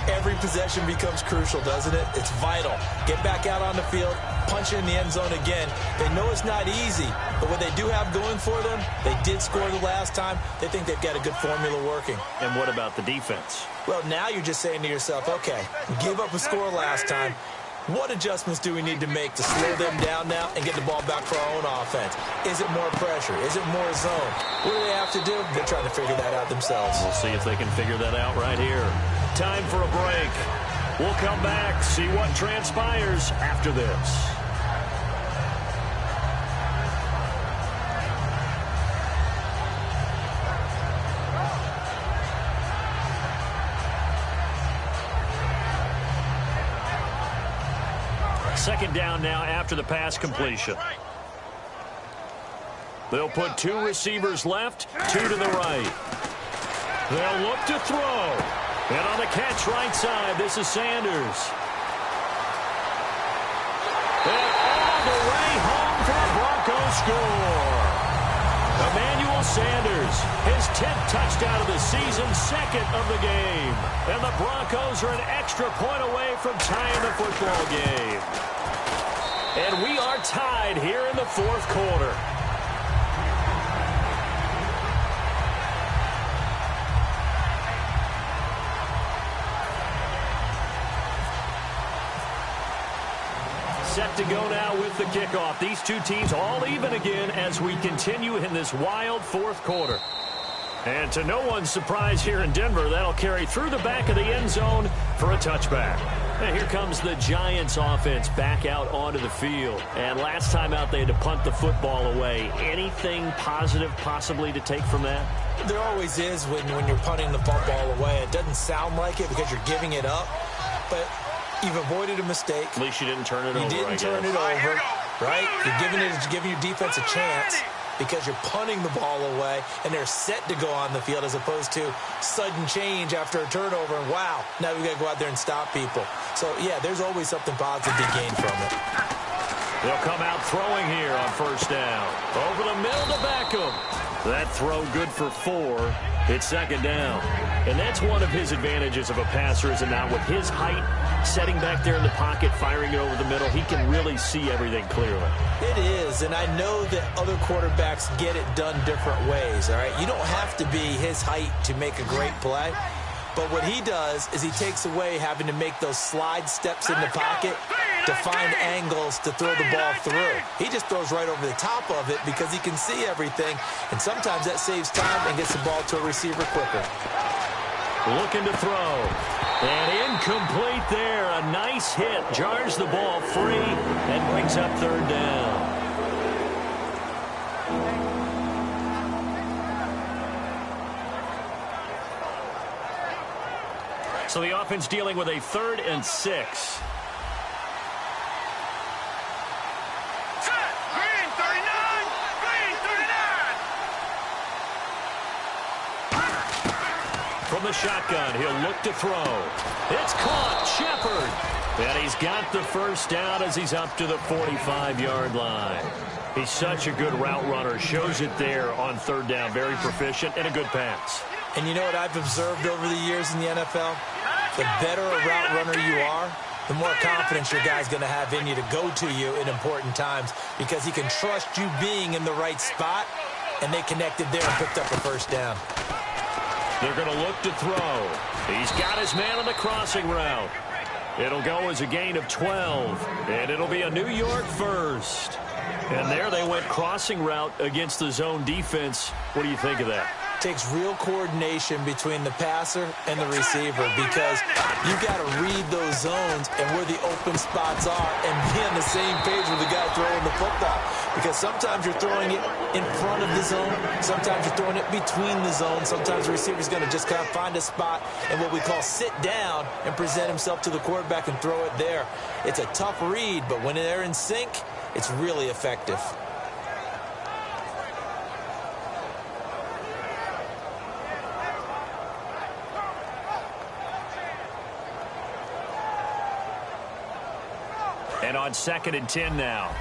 every possession becomes crucial, doesn't it? It's vital. Get back out on the field, punch in the end zone again. They know it's not easy, but what they do have going for them, they did score the last time. They think they've got a good formula working. And what about the defense? Well, now you're just saying to yourself, okay, we gave up a score last time. What adjustments do we need to make to slow them down now and get the ball back for our own offense? Is it more pressure? Is it more zone? What do they have to do? They're trying to figure that out themselves. We'll see if they can figure that out right here. Time for a break. We'll come back, see what transpires after this. Second down now after the pass completion. They'll put 2 receivers left, 2 to the right. They'll look to throw. And on the catch right side, this is Sanders. And all the way home for a Broncos score. Emmanuel Sanders, his 10th touchdown of the season, 2nd of the game. And the Broncos are an extra point away from tying the football game. And we are tied here in the fourth quarter. Set to go now with the kickoff. These two teams all even again as we continue in this wild fourth quarter. And to no one's surprise here in Denver, that'll carry through the back of the end zone for a touchback. And here comes the Giants offense back out onto the field. And last time out, they had to punt the football away. Anything positive possibly to take from that? There always is when you're punting the football away. It doesn't sound like it because you're giving it up. But you've avoided a mistake. At least you didn't turn it over, You didn't turn it over, right? You're giving your defense a chance because you're punting the ball away, and they're set to go on the field as opposed to sudden change after a turnover, and wow, now we've got to go out there and stop people. So, yeah, there's always something positive to gain from it. They'll come out throwing here on first down. Over the middle to Beckham. That throw good for 4. It's second down. And that's one of his advantages of a passer, is it not? With his height, setting back there in the pocket, firing it over the middle, he can really see everything clearly. It is, and I know that other quarterbacks get it done different ways, all right? You don't have to be his height to make a great play. But what he does is he takes away having to make those slide steps in the pocket to find angles to throw the ball through. He just throws right over the top of it because he can see everything, and sometimes that saves time and gets the ball to a receiver quicker. Looking to throw. And incomplete there. A nice hit. Jars the ball free and brings up third down. So the offense dealing with a 3rd and 6. From the shotgun, he'll look to throw. It's caught. Shepard. And he's got the first down as he's up to the 45-yard line. He's such a good route runner. Shows it there on third down. Very proficient and a good pass. And you know what I've observed over the years in the NFL? The better a route runner you are, the more confidence your guy's going to have in you to go to you in important times because he can trust you being in the right spot, and they connected there and picked up a first down. They're going to look to throw. He's got his man on the crossing route. It'll go as a gain of 12, and it'll be a New York first. And there they went crossing route against the zone defense. What do you think of that? Takes real coordination between the passer and the receiver because you got to read those zones and where the open spots are and be on the same page with the guy throwing the football. Because sometimes you're throwing it in front of the zone. Sometimes you're throwing it between the zones. Sometimes the receiver's going to just kind of find a spot and what we call sit down and present himself to the quarterback and throw it there. It's a tough read, but when they're in sync, it's really effective. And on 2nd and 10 now.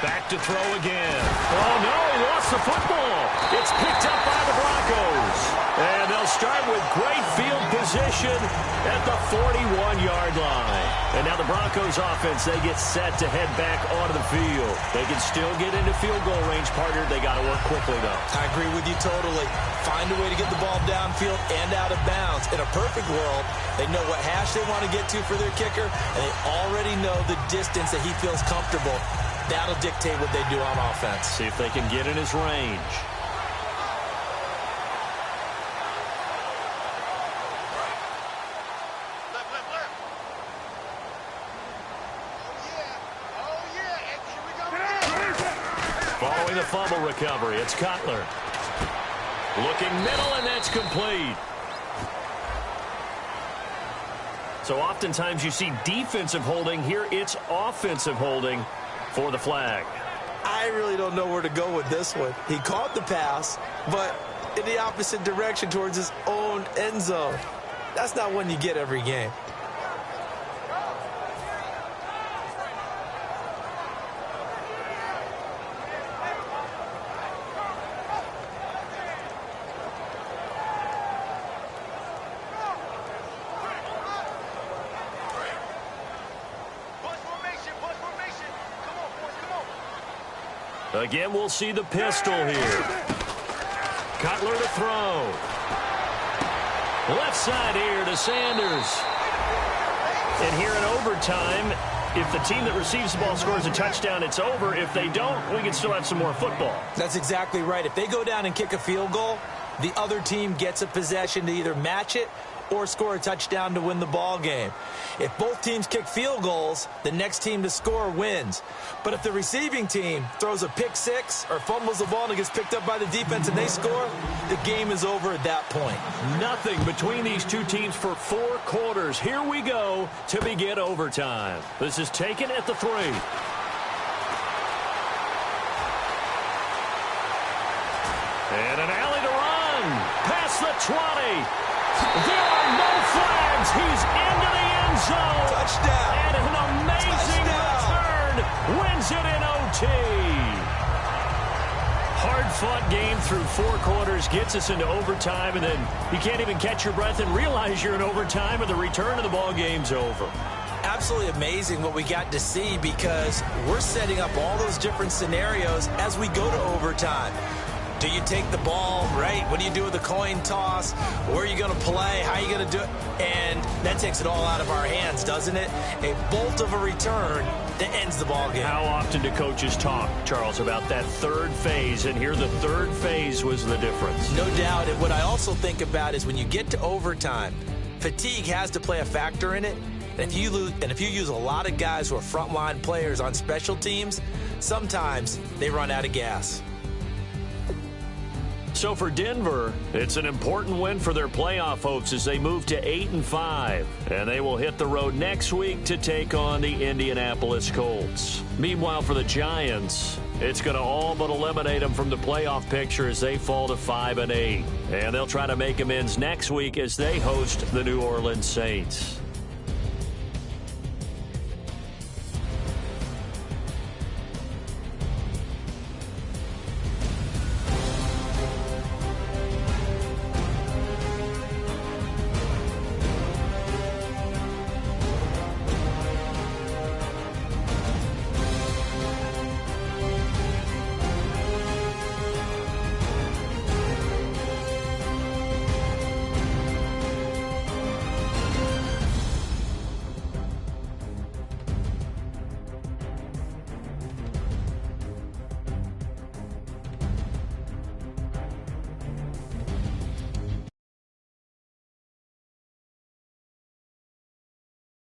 Back to throw again. Oh, no, he lost the football. It's picked up by the Broncos. And they'll start with great field position at the 41-yard line. And now the Broncos offense, they get set to head back onto the field. They can still get into field goal range, partner. They got to work quickly, though. I agree with you totally. Find a way to get the ball downfield and out of bounds. In a perfect world, they know what hash they want to get to for their kicker, and they already know the distance that he feels comfortable. That'll dictate what they do on offense. See if they can get in his range. Following the fumble recovery, it's Cutler. Looking middle, and that's complete. So oftentimes you see defensive holding. Here it's offensive holding for the flag. I really don't know where to go with this one. He caught the pass, but in the opposite direction towards his own end zone. That's not one you get every game. Again, we'll see the pistol here. Cutler to throw. Left side here to Sanders. And here in overtime, if the team that receives the ball scores a touchdown, it's over. If they don't, we can still have some more football. That's exactly right. If they go down and kick a field goal, the other team gets a possession to either match it or score a touchdown to win the ball game. If both teams kick field goals, the next team to score wins. But if the receiving team throws a pick six or fumbles the ball and it gets picked up by the defense and they score, the game is over at that point. Nothing between these two teams for 4 quarters. Here we go to begin overtime. This is taken at the 3. And an alley to run. Past the 20. There are no flags. He's into the end zone. Touchdown. And an amazing return. Wins it in OT. Hard-fought game through 4 quarters. Gets us into overtime. And then you can't even catch your breath and realize you're in overtime. And the return of the ball game's over. Absolutely amazing what we got to see because we're setting up all those different scenarios as we go to overtime. Do you take the ball, right? What do you do with the coin toss? Where are you going to play? How are you going to do it? And that takes it all out of our hands, doesn't it? A bolt of a return that ends the ball game. How often do coaches talk, Charles, about that third phase? And here the third phase was the difference. No doubt. And what I also think about is when you get to overtime, fatigue has to play a factor in it. And if you use a lot of guys who are frontline players on special teams, sometimes they run out of gas. So for Denver, it's an important win for their playoff hopes as they move to 8-5. And they will hit the road next week to take on the Indianapolis Colts. Meanwhile, for the Giants, It's going to all but eliminate them from the playoff picture as they fall to 5-8. And they'll try to make amends next week as they host the New Orleans Saints.